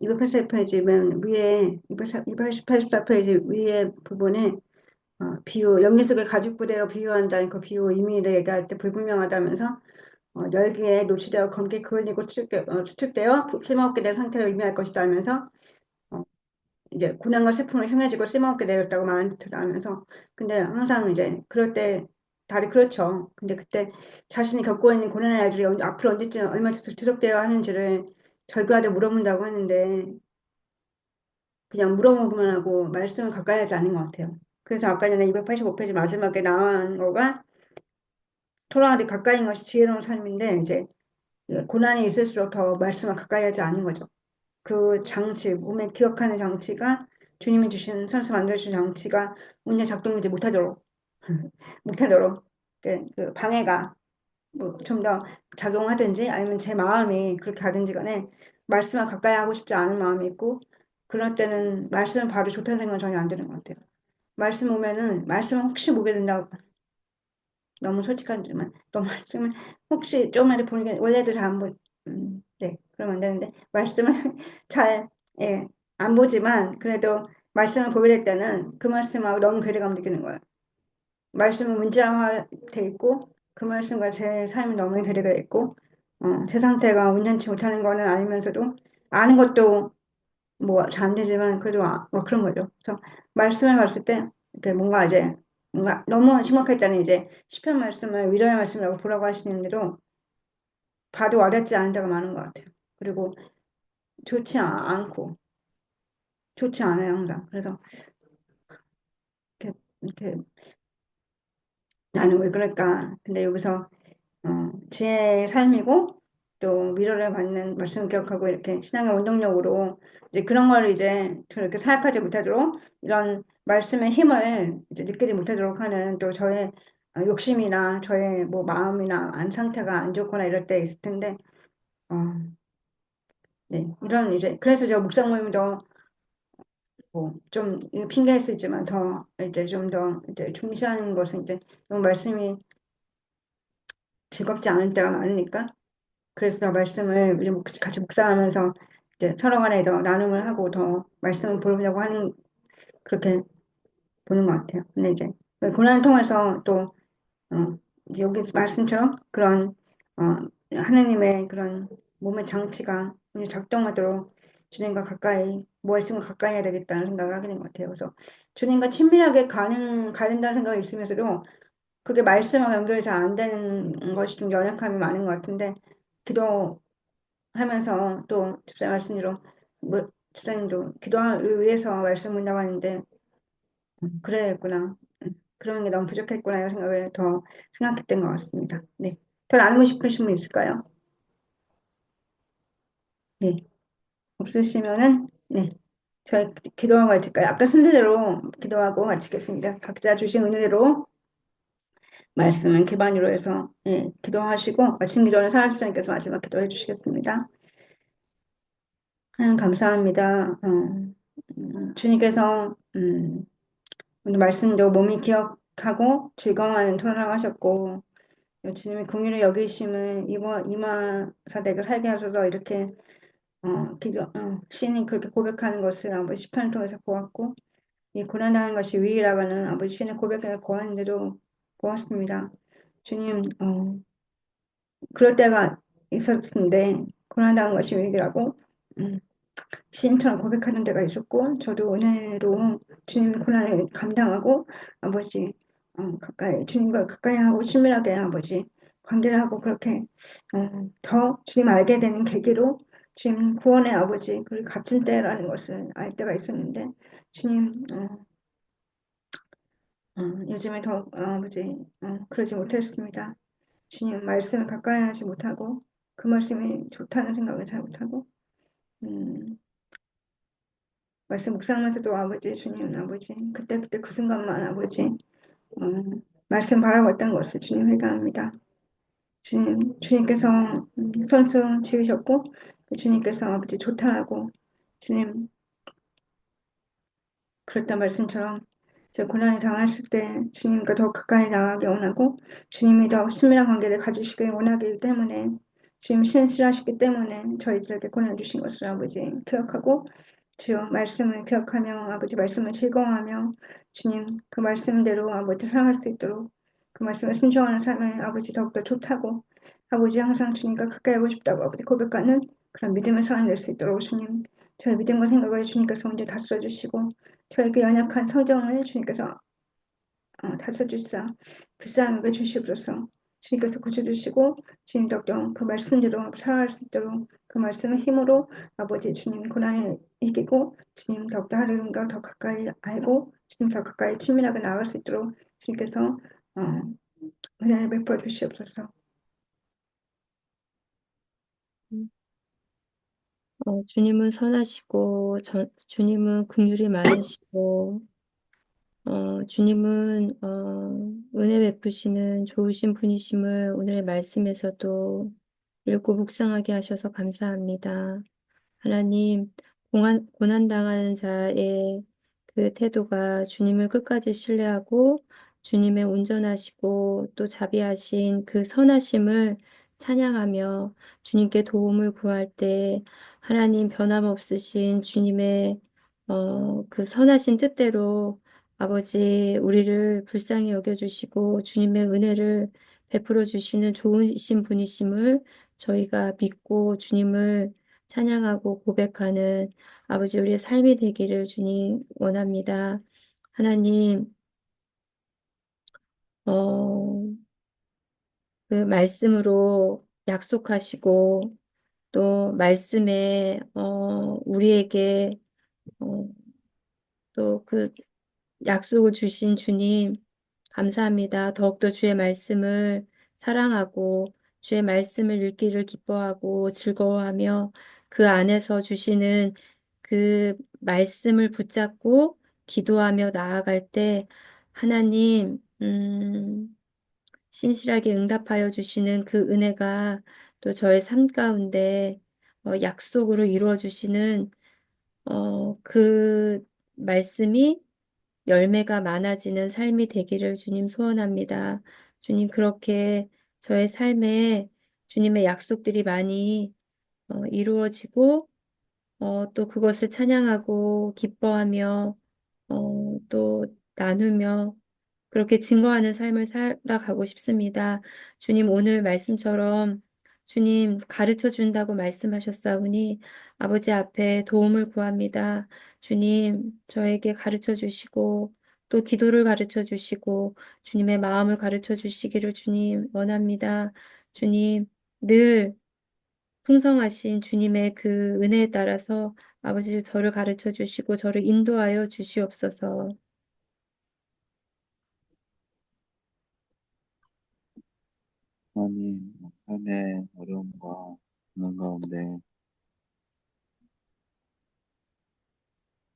284페이지면 위에 284페이지 위에 부분에 비유 연기 속의 가죽 부대로 비유한다는 그 비유 의미를 얘기할 때 불분명하다면서 열기에 노출되어 검게 그을리고 추측되어 쓸모없게 된 상태를 의미할 것이다 하면서 어, 이제 고난과 슬픔을 흉해지고 쓸모없게 되었다고 말하면서 근데 항상 이제 그럴 때 다들 그렇죠. 근데 그때 자신이 겪고 있는 고난의 날들이 앞으로 언제쯤 얼마 지속되어야 하는지를 절규하듯 물어본다고 하는데 그냥 물어보기만 하고 말씀을 가까이 하지 않는 것 같아요. 그래서 아까 전에 285페이지 마지막에 나온 거가 토라를 가까이인 것이 지혜로운 삶인데 이제 고난이 있을수록 더 말씀을 가까이 하지 않는 거죠. 그 장치, 몸에 기억하는 장치가 주님이 주신 선수 만들어주신 장치가 온전히 작동하지 못하도록 못하도록 그 방해가 뭐 좀 더 작용하든지 아니면 제 마음이 그렇게 하든지 간에 말씀을 가까이 하고 싶지 않은 마음이 있고 그럴 때는 말씀을 봐도 좋다는 생각은 전혀 안 드는 것 같아요. 말씀 오면은 말씀 혹시 보게 된다고 너무 솔직하지만 또 말씀을 혹시 조금만 보는 게 원래도 잘 안 보, 네, 그러면 안 되는데 말씀을 잘, 예, 안 보지만 그래도 말씀을 보게 될 때는 그 말씀하고 너무 괴리감 느끼는 거예요. 말씀은 문자화돼 있고 그 말씀과 제 삶이 너무 괴리가 있고 제 상태가 온전치 못하는 거는 알면서도 아는 것도 뭐 잘 안 되지만 그래도 뭐 그런 거죠. 그래서 말씀을 봤을 때 이렇게 뭔가 이제 뭔가 너무 심각할 때는 이제 시편 말씀을 위로의 말씀이라고 보라고 하시는 대로 봐도 와닿지 않은 데가 많은 것 같아요. 그리고 좋지 않고 좋지 않아요 항상. 그래서 이렇게 나는 왜 그럴까? 근데 여기서 지혜의 삶이고 또 위로를 받는 말씀을 기억하고 이렇게 신앙의 원동력으로 이제 그런 거를 이제 그렇게 사역하지 못하도록 이런 말씀의 힘을 이제 느끼지 못하도록 하는 또 저의 욕심이나 저의 뭐 마음이나 안 상태가 안 좋거나 이럴 때 있을 텐데 어, 네 이런 이제 그래서 저 묵상 모임도 뭐좀 핑계일 수 있지만 더 이제 좀 더 이제 중시하는 것은 이제 너무 말씀이 즐겁지 않을 때가 많으니까 그래서 더 말씀을 우리 같이 묵상하면서 이제 서로 간에 더 나눔을 하고 더 말씀을 보려고 하는 그렇게 보는 것 같아요. 근데 이제 고난을 통해서 또 이제 여기 말씀처럼 그런 하나님의 그런 몸의 장치가 이제 작동하도록 주님과 가까이 말씀을 가까이 해야 되겠다는 생각을 하게 된 것 같아요. 그래서 주님과 친밀하게 가는다는 생각이 있으면서도 그게 말씀과 연결이 잘 안 되는 것이 좀 연약함이 많은 것 같은데 기도 하면서 또 집사 말씀대로 뭐 집사님도 기도를 위해서 말씀을 나왔는데 그래야겠구나. 그런 게 너무 부족했구나 이런 생각을 더 생각했던 것 같습니다. 네. 더 나누고 싶으신 분 있을까요? 네. 없으시면은 네. 저희 기도하고 마칠까요? 아까 순서대로 기도하고 마치겠습니다. 각자 주신 은혜대로 말씀은 기반으로 해서 기도하시고 마침 기도는 사랑수장님께서 마지막 기도해 주시겠습니다. 하나님 감사합니다. 주님께서 오늘 말씀도 몸이 기억하고 즐거워하는 토론을 하셨고 주님의 긍휼을 여기심을 이마사대가 살게 하셔서 이렇게 신이 그렇게 고백하는 것을 아버지 시편을 통해서 보았고 이 고난당하는 것이 위기라고는 아버지 신의 고백을 보았는데도 보았습니다. 주님 그럴 때가 있었는데 고난당한 것이 위기라고 음, 시인처럼 고백하는 데가 있었고 저도 은혜로 주님 고난을 감당하고 아버지 가까이 주님과 가까이 하고 친밀하게 아버지 관계를 하고 그렇게 더 주님 알게 되는 계기로 주님 구원의 아버지 그 값진 때라는 것을 알 때가 있었는데 주님 요즘에 더 아버지 그러지 못했습니다. 주님 말씀을 가까이 하지 못하고 그 말씀이 좋다는 생각을 잘 못하고 음, 말씀 묵상하면서도 아버지 주님 아버지 그때 그 순간만 아버지 말씀 바라고 있던 것을 주님 회개합니다. 주님께서 선수 지으셨고 주님께서 아버지 좋다라고 주님 그랬던 말씀처럼 저 고난을 당했을 때 주님과 더 가까이 나가기 원하고 주님이 더 친밀한 관계를 가지시길 원하기 때문에 주님 신실하시기 때문에 저희들에게 고난 주신 것을 아버지 기억하고 주여 말씀을 기억하며 아버지 말씀을 즐거워하며 주님 그 말씀대로 아버지 살아갈 수 있도록 그 말씀을 순종하는 삶을 아버지 더욱더 좋다고 아버지 항상 주님과 가까이 하고 싶다고 아버지 고백하는 그런 믿음의 삶을 낼 수 있도록 주님 저의 믿음과 생각을 주님께서 먼저 다스려 주시고 저의 그 연약한 성정을 주님께서 다스려 주시사 불쌍하게 주시옵소서 주님께서 고쳐주시고 주님 덕경 그 말씀대로 살아갈 수 있도록 그 말씀의 힘으로 아버지 주님 고난을 이기고 주님 더욱더 하나님과 더 가까이 알고 주님 더 가까이 친밀하게 나아갈 수 있도록 주님께서 은혜를 베풀어 주시옵소서. 주님은 선하시고, 주님은 긍휼이 많으시고, 주님은 은혜 베푸시는 좋으신 분이심을 오늘의 말씀에서도 읽고 묵상하게 하셔서 감사합니다. 하나님, 고난당하는 자의 그 태도가 주님을 끝까지 신뢰하고 주님의 온전하시고 또 자비하신 그 선하심을 찬양하며 주님께 도움을 구할 때 하나님 변함없으신 주님의 그 선하신 뜻대로 아버지 우리를 불쌍히 여겨주시고 주님의 은혜를 베풀어 주시는 좋으신 분이심을 저희가 믿고 주님을 찬양하고 고백하는 아버지 우리의 삶이 되기를 주님 원합니다. 하나님, 어, 그 말씀으로 약속하시고 또 말씀에 우리에게 또 그 약속을 주신 주님 감사합니다. 더욱더 주의 말씀을 사랑하고 주의 말씀을 읽기를 기뻐하고 즐거워하며 그 안에서 주시는 그 말씀을 붙잡고 기도하며 나아갈 때 하나님, 신실하게 응답하여 주시는 그 은혜가 또 저의 삶 가운데 약속으로 이루어 주시는 그 말씀이 열매가 많아지는 삶이 되기를 주님 소원합니다. 주님 그렇게 저의 삶에 주님의 약속들이 많이 이루어지고 또 그것을 찬양하고 기뻐하며 또 나누며 그렇게 증거하는 삶을 살아가고 싶습니다. 주님 오늘 말씀처럼 주님 가르쳐 준다고 말씀하셨사오니 아버지 앞에 도움을 구합니다. 주님 저에게 가르쳐 주시고 또 기도를 가르쳐 주시고 주님의 마음을 가르쳐 주시기를 주님 원합니다. 주님 늘 풍성하신 주님의 그 은혜에 따라서 아버지 저를 가르쳐 주시고 저를 인도하여 주시옵소서. 하나님, 삶의 어려움과 고난 가운데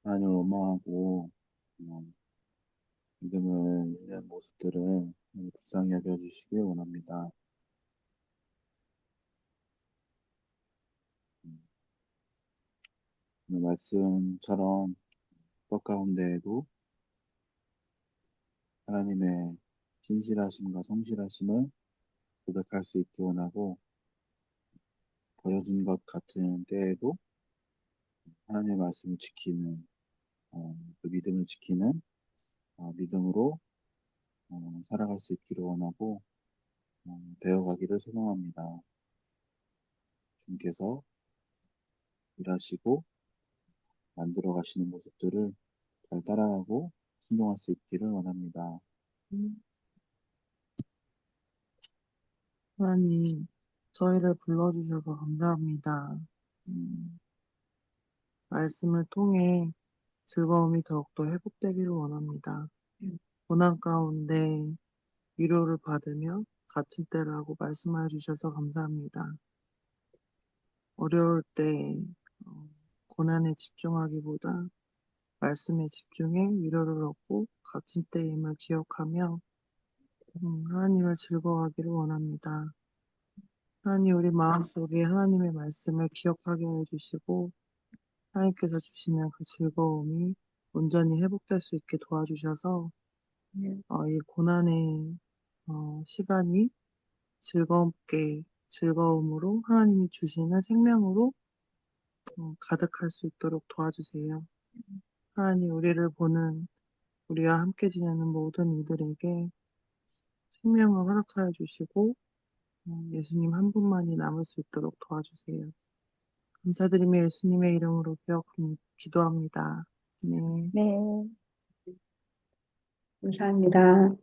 하나님을 원망하고 어, 믿음을 잃는 모습들을 불쌍히 여겨주시길 원합니다. 오늘 말씀처럼 것 가운데에도 하나님의 신실하심과 성실하심을 고백할 수 있기 원하고 버려진 것 같은 때에도 하나님의 말씀을 지키는 그 믿음을 지키는 믿음으로 살아갈 수 있기를 원하고 배워가기를 소망합니다. 주님께서 일하시고 만들어 가시는 모습들을 잘 따라가고 순종할 수 있기를 원합니다. 하나님, 저희를 불러주셔서 감사합니다. 말씀을 통해 즐거움이 더욱더 회복되기를 원합니다. 고난 가운데 위로를 받으며 갇힐 때라고 말씀해 주셔서 감사합니다. 어려울 때 고난에 집중하기보다 말씀에 집중해 위로를 얻고 갇힐 때임을 기억하며 하나님을 즐거워하기를 원합니다. 하나님 우리 마음속에 하나님의 말씀을 기억하게 해주시고 하나님께서 주시는 그 즐거움이 온전히 회복될 수 있게 도와주셔서 이 고난의 시간이 즐거움으로 하나님이 주시는 생명으로 가득할 수 있도록 도와주세요. 하나님 우리를 보는 우리와 함께 지내는 모든 이들에게 생명을 허락하여 주시고 예수님 한 분만이 남을 수 있도록 도와주세요. 감사드리며 예수님의 이름으로 기도합니다. 네. 네. 감사합니다.